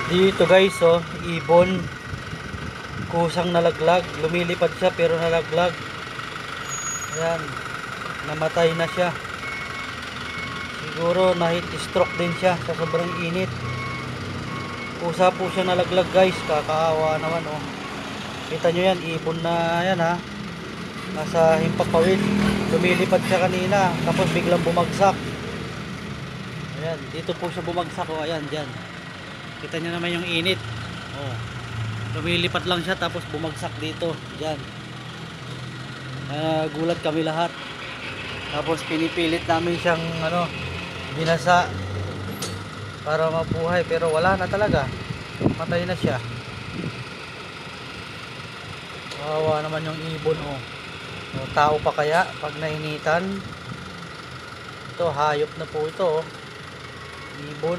Dito guys, oh, ibon. Kusang nalaglag. Lumilipad siya pero nalaglag. Ayan. Namatay na siya. Siguro na-heat stroke din siya sa sobrang init. Kusa po siya nalaglag guys. Kakaawa naman, oh. Kita nyo yan, ibon na yan, ha. Nasa himpapawid. Lumilipad siya kanina. Tapos biglang bumagsak. Ayan. Dito po siya bumagsak, oh. Ayan, dyan. Kita nyo naman yung init. Oh. Lumilipat lang siya tapos bumagsak dito. Diyan. Gulat kami lahat. Tapos pinipilit namin siyang binasa para mabuhay pero wala na talaga. Matay na siya. Kawawa naman yung ibon, oh. O, tao pa kaya pag nainitan? Ito hayop na po ito, oh. Ibon.